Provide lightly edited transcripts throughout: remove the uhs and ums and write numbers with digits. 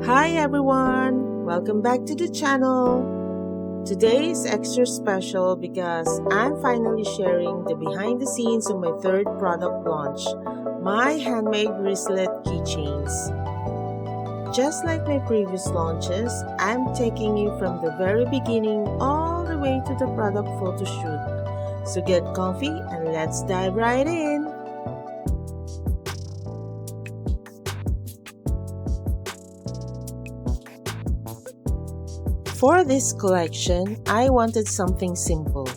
Hi everyone! Welcome back to the channel. Today is extra special because I'm finally sharing the behind the scenes of my third product launch, my handmade wristlet keychains. Just like my previous launches, I'm taking you from the very beginning all the way to the product photo shoot. So get comfy and let's dive right in. For this collection, I wanted something simple,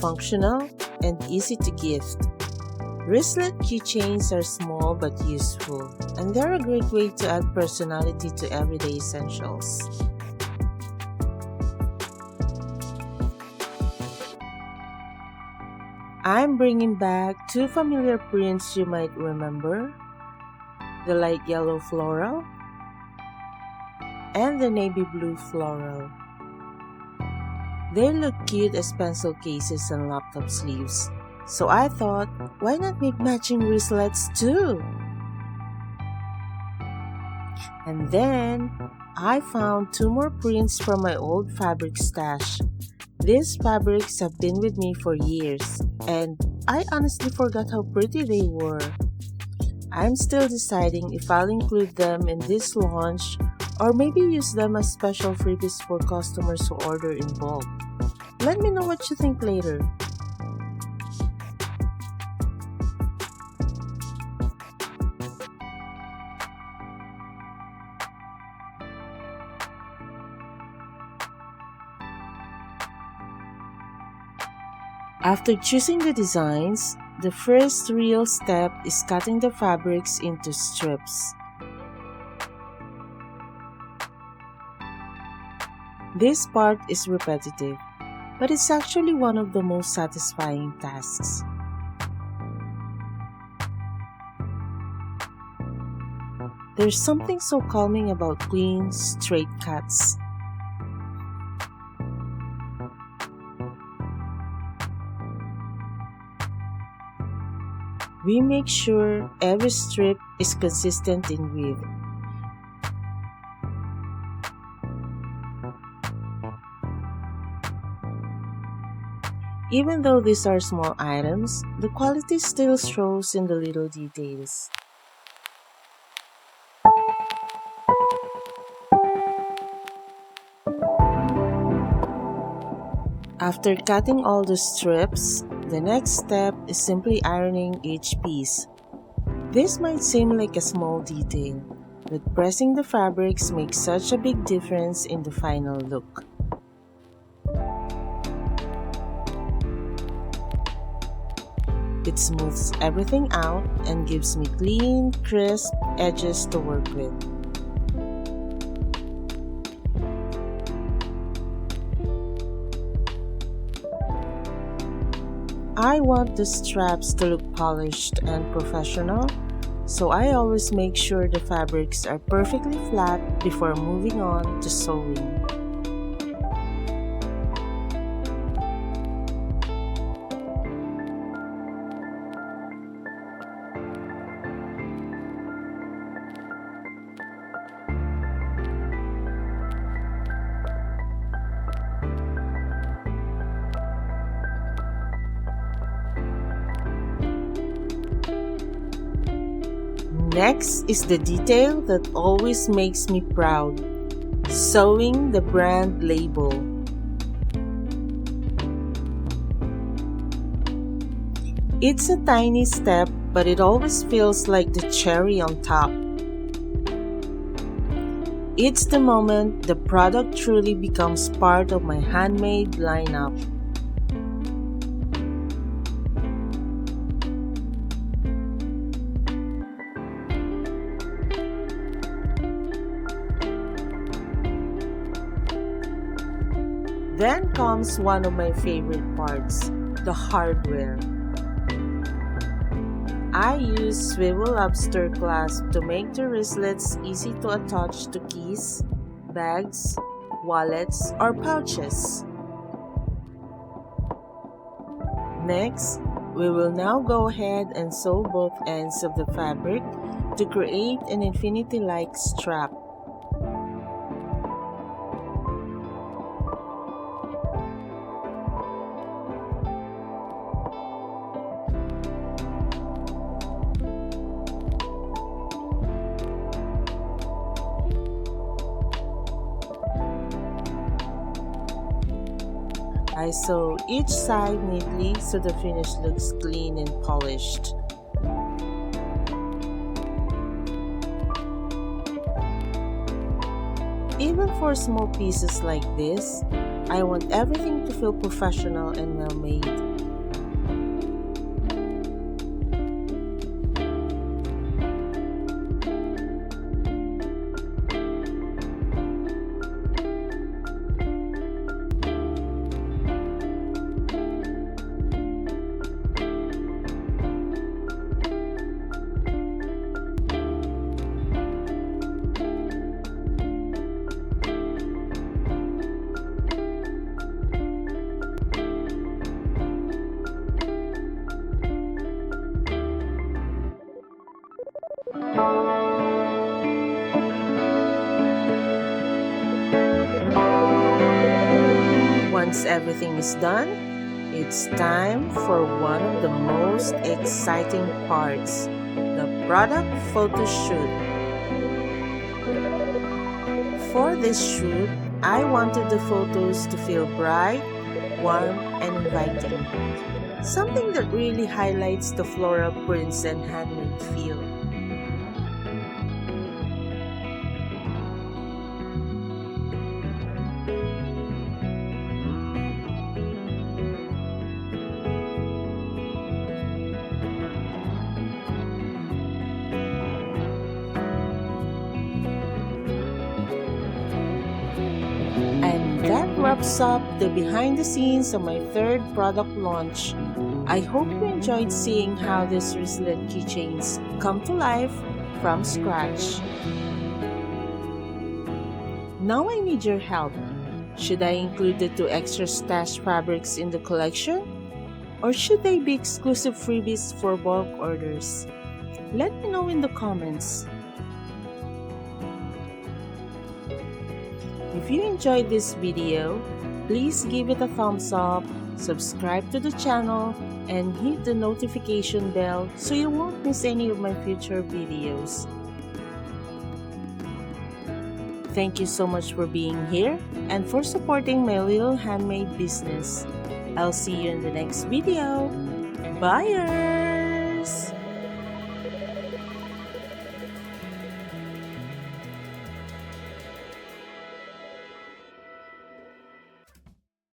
functional, and easy to gift. Wristlet keychains are small but useful, and they're a great way to add personality to everyday essentials. I'm bringing back two familiar prints you might remember, the light yellow floral and the navy blue floral. They look cute as pencil cases and laptop sleeves, so I thought, why not make matching wristlets too? And then, I found two more prints from my old fabric stash. These fabrics have been with me for years, and I honestly forgot how pretty they were. I'm still deciding if I'll include them in this launch or maybe use them as special freebies for customers who order in bulk. Let me know what you think later. After choosing the designs, the first real step is cutting the fabrics into strips. This part is repetitive, but it's actually one of the most satisfying tasks. There's something so calming about clean, straight cuts. We make sure every strip is consistent in width. Even though these are small items, the quality still shows in the little details. After cutting all the strips, the next step is simply ironing each piece. This might seem like a small detail, but pressing the fabrics makes such a big difference in the final look. It smooths everything out and gives me clean, crisp edges to work with. I want the straps to look polished and professional, so I always make sure the fabrics are perfectly flat before moving on to sewing. Next is the detail that always makes me proud, sewing the brand label. It's a tiny step, but it always feels like the cherry on top. It's the moment the product truly becomes part of my handmade lineup. Then comes one of my favorite parts, the hardware. I use Swivel Lobster Clasp to make the wristlets easy to attach to keys, bags, wallets, or pouches. Next, we will now go ahead and sew both ends of the fabric to create an infinity-like strap. I sew each side neatly so the finish looks clean and polished. Even for small pieces like this, I want everything to feel professional and well made. Once everything is done, it's time for one of the most exciting parts, the product photo shoot. For this shoot, I wanted the photos to feel bright, warm, and inviting. Something that really highlights the floral prints and handmade feel. And that wraps up the behind the scenes of my third product launch. I hope you enjoyed seeing how these wristlet keychains come to life from scratch. Now I need your help. Should I include the 2 extra stash fabrics in the collection? Or should they be exclusive freebies for bulk orders? Let me know in the comments. If you enjoyed this video, please give it a thumbs up, subscribe to the channel, and hit the notification bell so you won't miss any of my future videos. Thank you so much for being here and for supporting my little handmade business. I'll see you in the next video. Buyers!